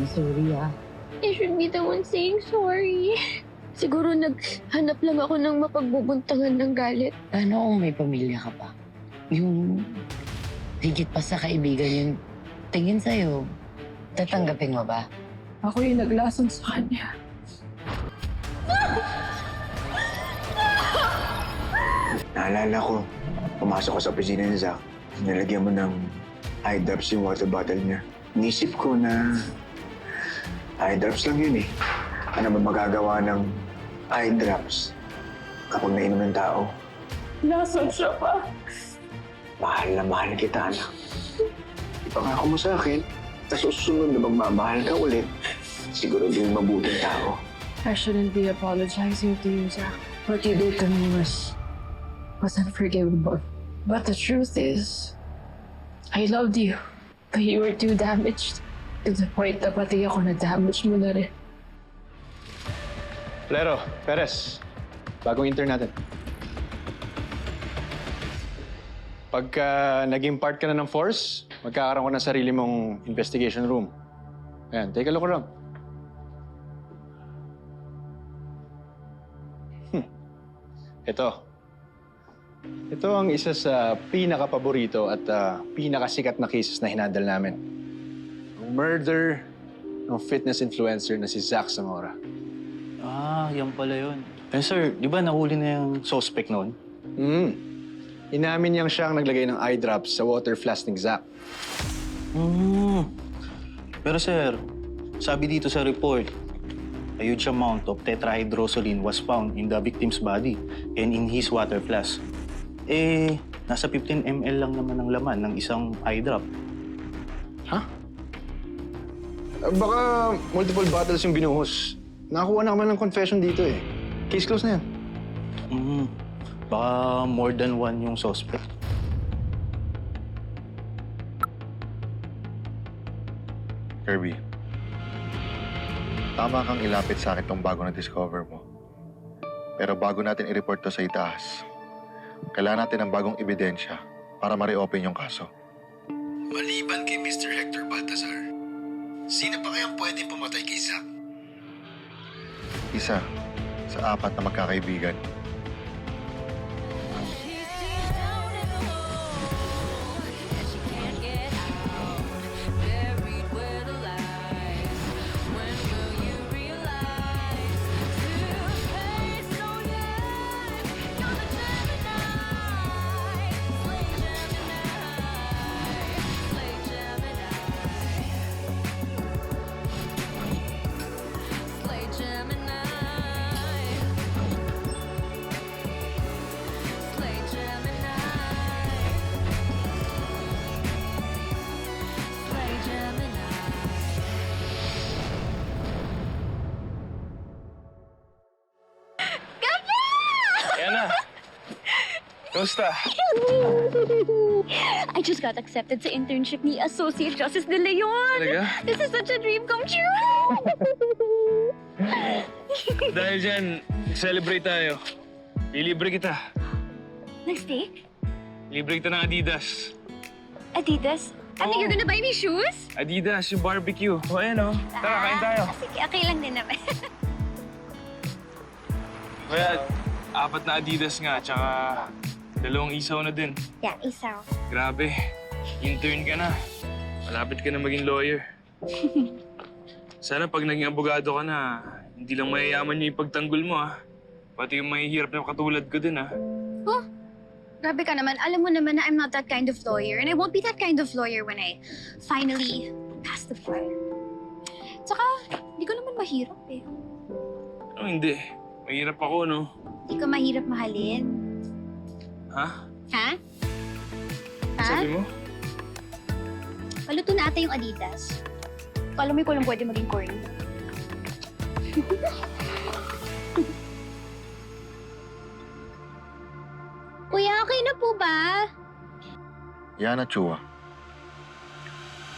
sorry I should be the one saying sorry. Siguro naghanap lang ako ng mapagbubuntangan ng galit. Paano kung may pamilya ka pa? Yung higit pa sa kaibigan yung tingin sa'yo, tatanggapin mo ba? Ako yung naglason sa kanya. Naalala ko, pumasok ko sa opisina ni Zach. Nilagyan mo ng eye drops yung water bottle niya. Nisip ko na eye drops lang yun eh. Ano ba magagawa ng eye drops kapag nainom ng tao? Lason siya pa. Mahal na mahal kita, anak. Ipangako mo sa akin, tapos susunod na magmamahal ka ulit. Siguro din mabuting tao. I shouldn't be apologizing to you, Zach. What you did to me was unforgivable. But the truth is, I loved you. But you were too damaged. To the point na pati ako na-damage mo na rin. Lero, Perez, bagong intern natin. Pagka naging part ka na ng force, magkakaroon ka ng sarili mong investigation room. Ayan, take a look around. Ito ang isa sa pinaka-paborito at pinakasikat na cases na hinandle namin. Ang murder ng fitness influencer na si Zach Zamora. Ah, yan pala yun. Eh sir, di ba nahuli na yung suspect noon? Inamin niyang siyang naglagay ng eye drops sa water flask ni Zach. Pero sir, sabi dito sa report, a huge amount of tetrahydrozoline was found in the victim's body and in his water flask. Eh, nasa 15 ml lang naman ang laman ng isang eye drop. Ha? Baka multiple bottles yung binuhos. Nakakuha na kami ng confession dito eh. Case closed na yan. Baka more than one yung suspect. Kirby, tama kang ilapit sa akin tong bago na-discover mo. Pero bago natin i-report to sa itaas, kailangan natin ng bagong ebidensya para ma-reopen yung kaso. Maliban kay Mr. Hector Baltazar, sino pa kayang pwedeng pumatay kay Zach? Isa sa apat na magkakaibigan. Kamusta? I just got accepted sa internship ni Associate Justice De Leon. Talaga? This is such a dream come true. Dahil dyan, celebrate tayo. Ilibre kita. Next day, Libre kita ng Adidas. Adidas. I think you're gonna buy me shoes? Adidas, yung barbecue. O, ayan o. Tara, kain tayo. Sige, okay lang din naman. Kaya, 4 na Adidas nga, tsaka 2 isaw na din. Yeah, isaw. Grabe, intern ka na. Malapit ka na maging lawyer. Sana pag naging abogado ka na, hindi lang mayayaman yung ipagtanggol mo, ah. Pati yung mahihirap na katulad ko din, ah. Huh? Grabe ka naman. Alam mo naman na I'm not that kind of lawyer. And I won't be that kind of lawyer when I finally pass the bar. Tsaka, hindi ko naman mahirap eh. Oh, hindi. Mahirap ako, no? Hindi ka mahirap mahalin. Ha? Ha? Ha? Sabi mo? Paluto na ata yung Adidas. Alam mo ko lang pwede maging corny. Kuya, okay na po ba? Yana Chua,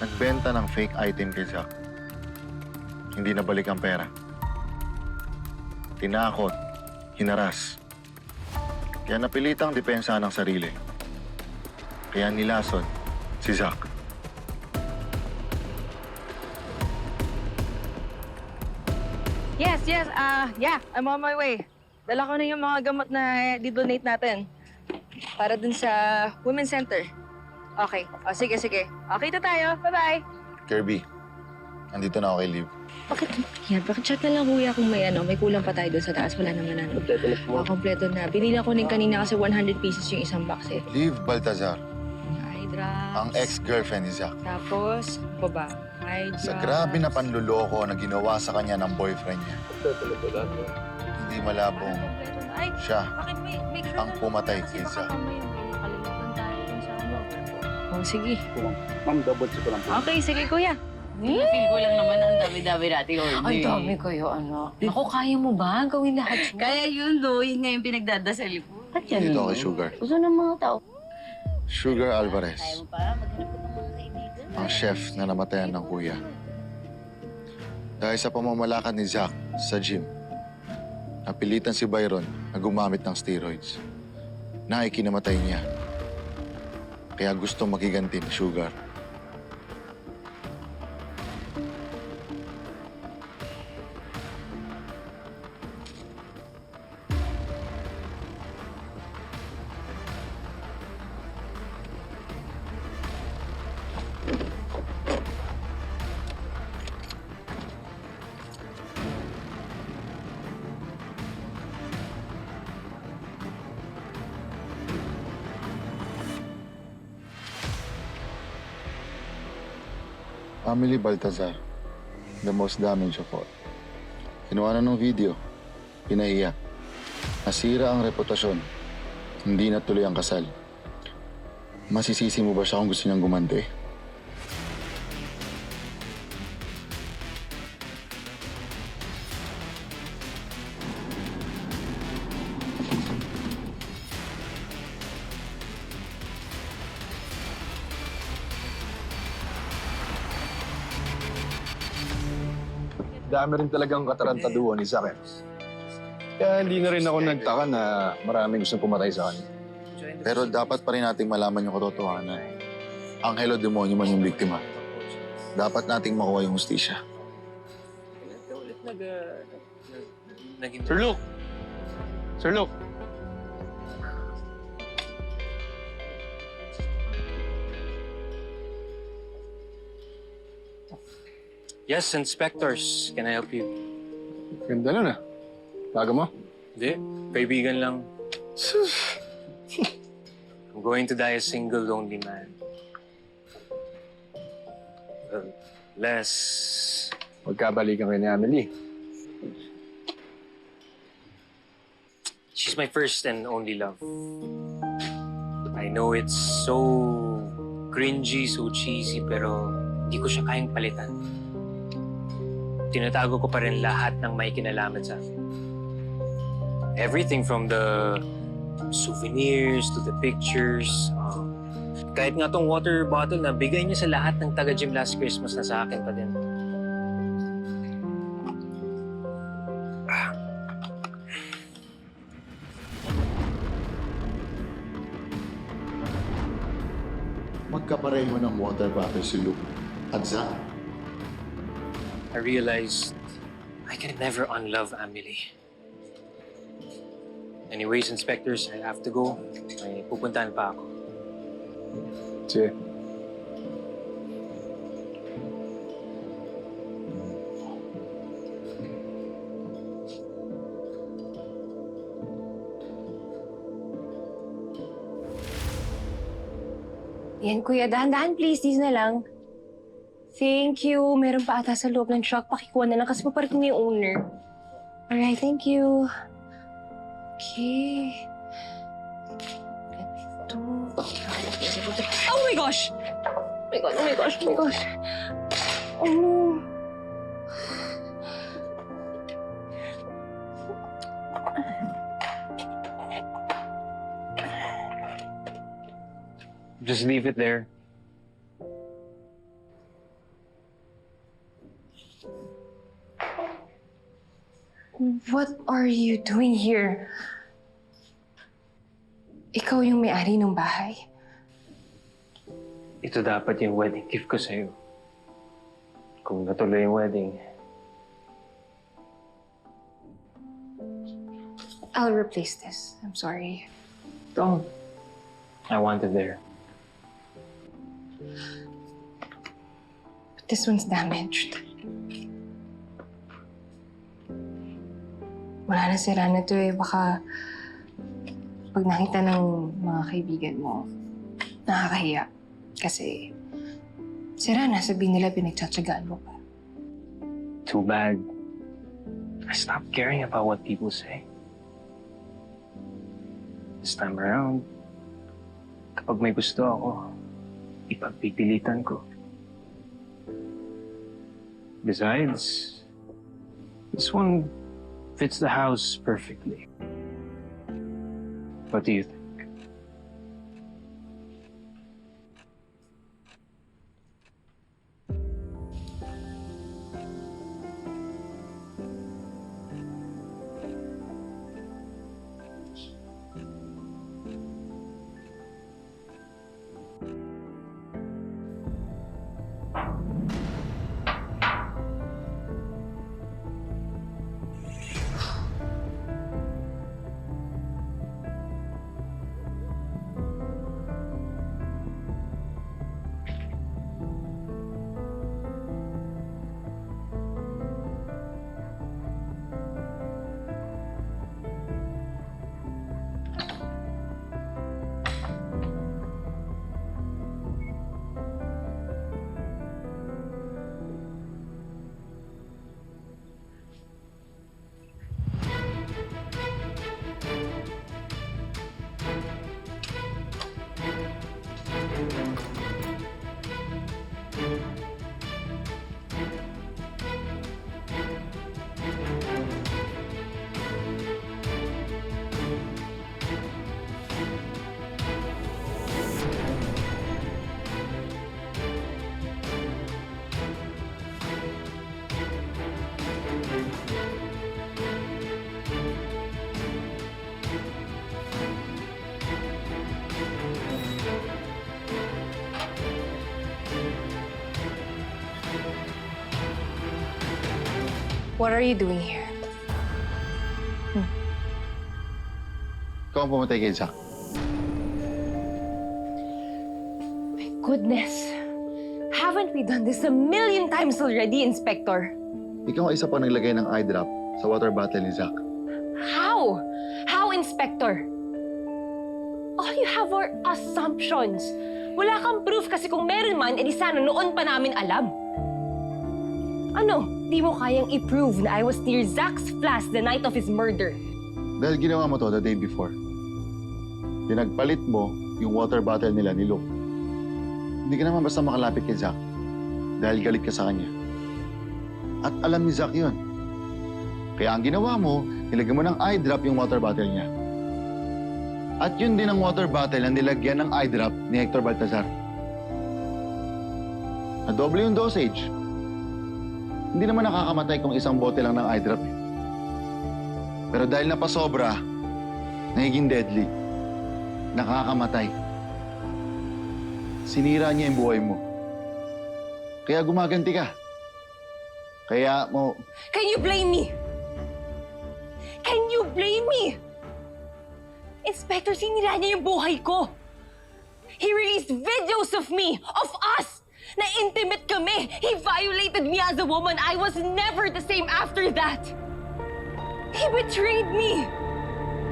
nagbenta ng fake item kay Zach. Hindi nabalik ang pera. Tinakot, hinaras. Kaya napilitang depensa ng sarili. Kaya nilason si Zach. yes. Yeah, I'm on my way. Dala ko na yung mga gamot na di-donate natin. Para dun sa Women's Center. Okay. O, sige. Okay na tayo. Bye-bye. Kirby, nandito na ako kay Liv. Bakit? Yan, pakichat na lang kuya kung may kulang pa tayo doon sa taas. Wala naman ano. Kompleto na. Binili ko din kanina kasi 100 pieces yung isang box eh. Liv Baltazar, Eye drops. ang ex-girlfriend ni Zach. Tapos, ano ba? Eye drops. Sa grabe na panluloko na ginawa sa kanya ng boyfriend niya. Hindi malabong Kompleto na. Ay, siya bakit may sure ang na- pumatay kasi kay baka Zach. mamaya may nakalimutan tayo dun sa ano. Oh, sige. Ma'am, double check ko lang po. Okay, sige kuya. Feel ko lang naman ang dami-dami nating order. Ang dami kayo, ano. Naku, kaya mo ba? Gawin lahat yun. Kaya yun, no. Yun nga yung pinagdadasal ko. At yan, Dito kay Sugar. gusto ng mga tao. Sugar Alvarez, Kaya mo pa, maghanap ko ng mga kaibigan. ang chef na namatayan ng kuya. Dahil sa pamamalakad ni Zach sa gym, napilitan si Byron na gumamit ng steroids na ikinamatay niya. Kaya gusto magiganti ni Sugar. Family Baltazar, the most damaged of all. Kinuha na ng video, pinahiya. Nasira ang reputasyon, hindi natuloy ang kasal. Masisisi mo ba siya kung gusto niyang gumante? Dami rin talagang katarantaduhan ni Zach. Kaya hindi na rin ako nagtaka na maraming gustong pumatay sa kanya. Pero dapat pa rin nating malaman yung katotohanan. Anghel o demonyo man yung biktima. Dapat nating makuha yung hustisya. Sir Luke! Sir Luke! Yes, inspectors. Can I help you? Ganda nun ah. Bago mo? Hindi. Kaibigan lang. I'm going to die a single, lonely man. Well, less... Magkabalikan kayo ni Amelie. She's my first and only love. I know it's so cringy, so cheesy, pero hindi ko siya kayang palitan. Tinatago ko pa rin lahat ng may kinalaman sa akin. Everything from the souvenirs to the pictures. Kahit nga tong water bottle na bigay niya sa lahat ng taga-gym last Christmas na sa akin pa din. Magkapareho ng water bottle si Luke at Zach. I realized I can never unlove Amelie. Anyways, inspectors, I have to go. May pupuntahan pa ako. Sige. Yan, kuya. Dahan-dahan, please. These na lang. Thank you. Meron pa ata sa loob ng truck. Pakikuha na lang kasi paparating na yung owner. Alright, thank you. Okay. Ito. Oh my gosh! Oh my God, oh my gosh, oh my gosh. Oh no. Just leave it there. What are you doing here? Ikaw yung may-ari ng bahay. Ito dapat yung wedding gift ko sa'yo. Kung natuloy yung wedding, I'll replace this. I'm sorry. Don't. I want it there. But this one's damaged. Wala na, sira na to eh. Baka pag nakita ng mga kaibigan mo, nakakahiya. Kasi sira na, sabihin nila pinagtsatsagaan mo pa. Too bad. I stopped caring about what people say. This time around, kapag may gusto ako, ipagpipilitan ko. Besides, this one fits the house perfectly. What do you think? What are you doing here? Ikaw ang pumatay kay Zack. My goodness. Haven't we done this a million times already, Inspector? Ikaw ang isa pa naglagay ng eye drop sa water bottle ni Zack. How? How, Inspector? All you have are assumptions. Wala kang proof kasi kung meron man, edi sana noon pa namin alam. Ano? Di mo kayang i-prove na I was near Zack's flask the night of his murder? Dahil ginawa mo to the day before. Pinagpalit mo yung water bottle nila ni Luke. Hindi ka naman basta makalapit kay Zack dahil galit ka sa kanya. At alam ni Zack yun. Kaya ang ginawa mo, nilagyan mo ng eye drop yung water bottle niya. At yun din ang water bottle na nilagyan ng eye drop ni Hector Baltazar. Na doble yung dosage. Hindi naman nakakamatay kung isang bote lang ng eye drop. Pero dahil napasobra, nagiging deadly. Nakakamatay. Sinira niya yung buhay mo. Kaya gumaganti ka. Kaya mo... Can you blame me? Can you blame me? Inspector, sinira niya yung buhay ko. He released videos of me, of us, na intimate kami. He violated me as a woman. I was never the same after that. He betrayed me.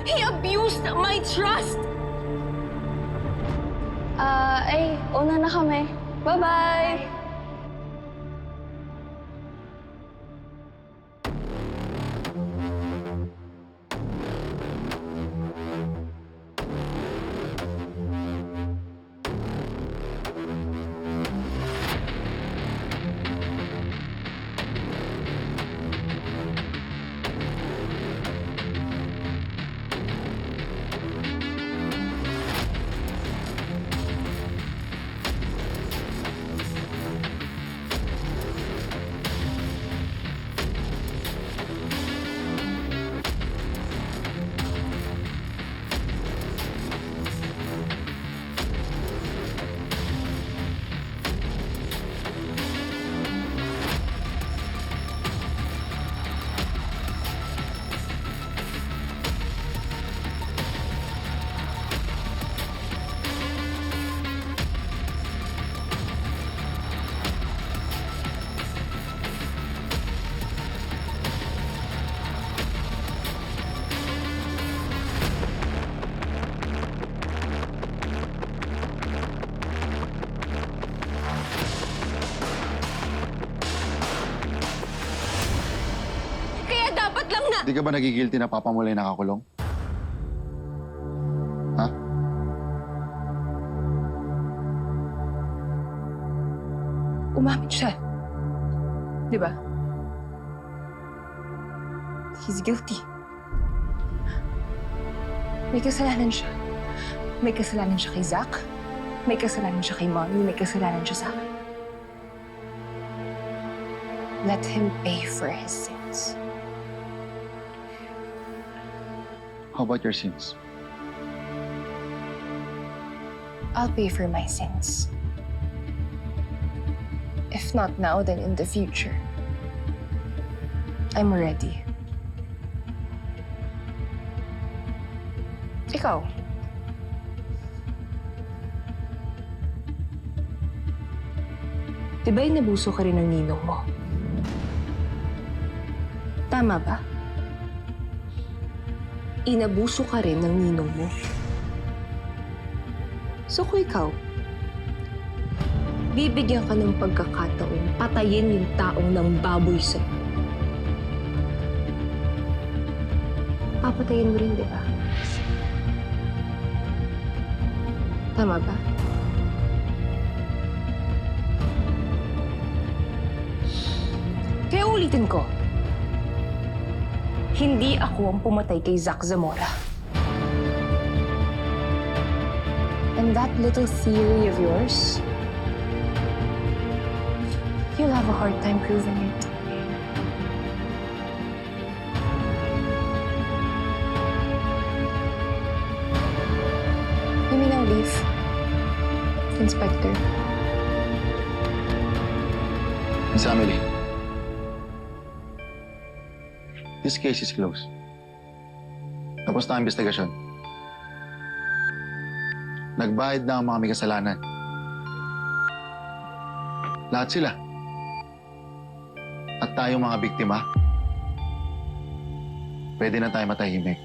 He abused my trust. Una na kami. Bye-bye! Di ka ba nagigilty na papa mo lang yung nakakulong? Ha? Umamin siya. Di ba? He's guilty. May kasalanan siya. May kasalanan siya kay Zach. May kasalanan siya kay Mommy. May kasalanan siya sa akin. Let him pay for his sins. How about your sins? I'll pay for my sins. If not now, then in the future. I'm ready. Ikaw? Di ba inabuso ka rin ng ninong mo? Tama ba? Inabuso ka rin ng ninong mo. So kung ikaw, bibigyan ka ng pagkakataon patayin yung taong nang baboy sa'yo. Papatayin mo rin, di ba? Tama ba? Kaya ulitin ko, hindi ako ang pumatay kay Zach Zamora. And that little theory of yours, you'll have a hard time proving it. You may now leave, Inspector. Miss Emily, this case is closed. Tapos na ang investigasyon. Nagbayad na ang mga may kasalanan. Lahat sila. At tayong mga biktima, pwede na tayo matahimik.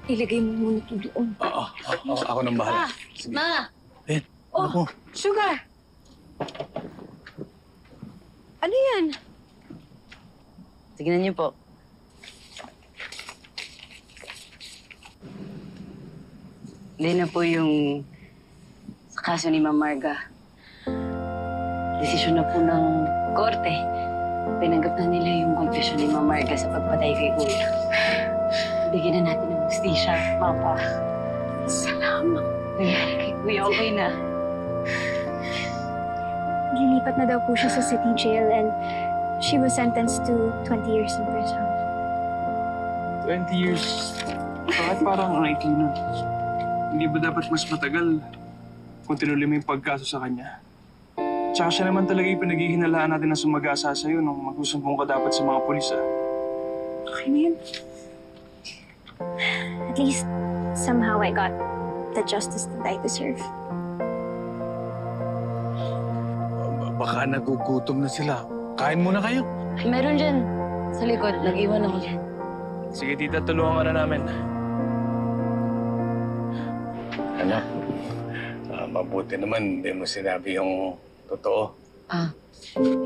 Ilagay mo muna ito doon. Ako nang bahala. Ma! Oh, Sugar! Ano yan? Tignan niyo po. Hindi na po yung sa kaso ni Ma'am Marga. Desisyon na po ng korte. Pinanggap na nila yung confession ni Ma'am Marga sa pagpatay kay Kuya. Bigyan na natin ng justisya, Papa. Salamat. Nangyari kay Kuya, okay na. Lilipat na daw po siya sa city jail and she was sentenced to 20 years in prison. 20 years. Bakit parang ang ikli nun? Hindi ba dapat mas matagal kung tinuloy mo yung pagkaso sa kanya? Tsaka siya naman talaga yung pinaghihinalaan natin na sumag-asa sa'yo nung magsusumbong ka dapat sa mga pulis, ah. Okay na yun. At least, somehow I got the justice that I deserve. Baka nagugutom na sila. Kain muna kayo. Meron dyan. Sa likod, nag-iwan ako dyan. Sige, tita, tulungan ka na namin. Anak, mabuti naman hindi mo sinabi yung totoo.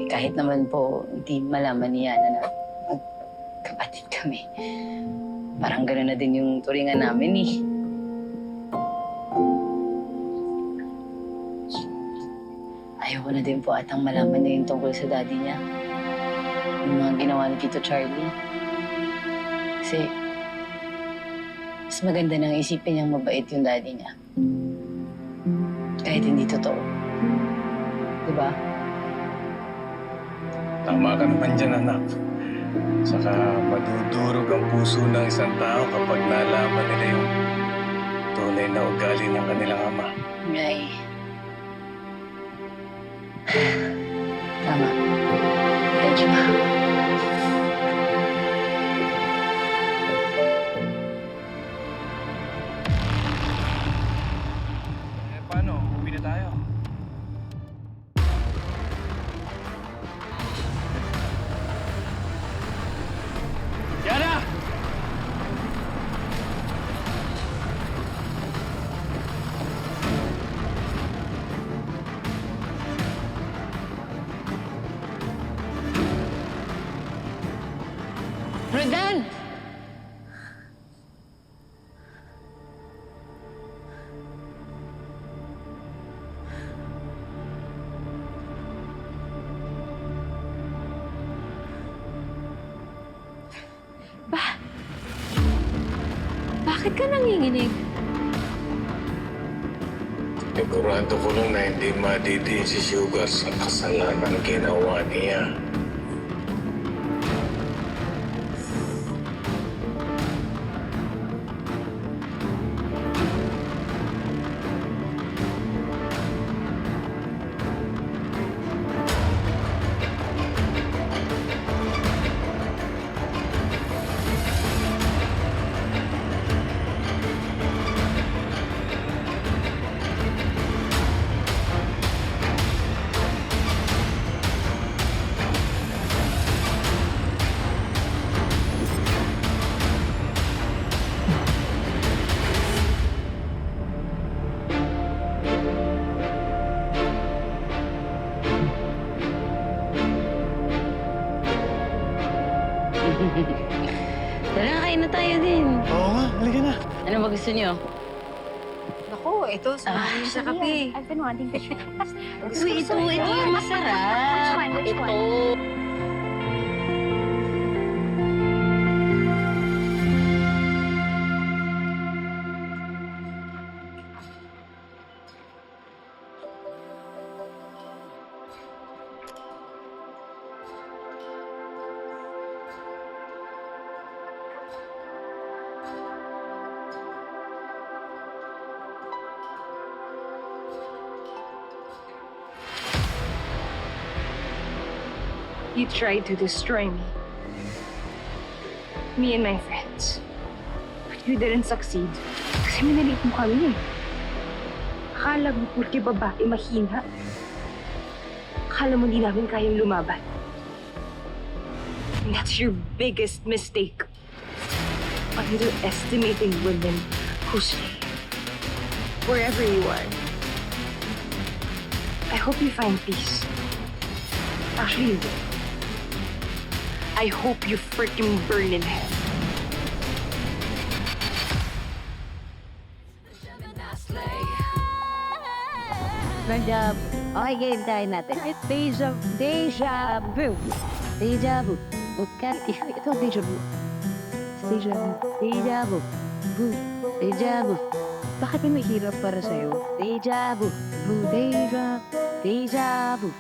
Kahit naman po, hindi malaman niya na magkapatid kami. Parang gano'n na din yung turingan namin eh. Ayoko na din po atang malaman niya yung tungkol sa daddy niya. Yung mga ginawa ni Tito Charlie. Kasi, mas maganda nang isipin niyang mabait yung daddy niya. Kahit hindi totoo. Diba? Tama ka naman dyan, anak. Saka madudurog ang puso ng isang tao kapag nalaman nila yung tunay na ugali ng kanilang ama. Ay. Tama. Roldan! Bakit ka nanginginig? Sigurado ko lang na hindi madidiin si Sugar sa kasalanan ginawa niya. Tara, kain na tayo din. Oo nga, halika na. Ano ba gusto niyo? Naku, ito, samahan niyo sa kape. I've been wanting to try. Uy, ito yung masarap. Which one? Ito. You tried to destroy me. Me and my friends. But you didn't succeed. Kasi minaliit mo kami. Akala mo purke babae mahina. Akala mo di namin kayang lumaban. And that's your biggest mistake. Underestimating women who stay wherever you are. I hope you find peace. Actually, you do. I hope you freaking burn in hell. Deja vu. Okay, game tayo natin. Deja vu. Deja vu. Deja vu. Bukat. Ito, deja vu. Deja vu. Deja vu. Vu. Deja vu. Bakit may mahirap para sa'yo? Deja vu. Vu. Deja. Deja vu.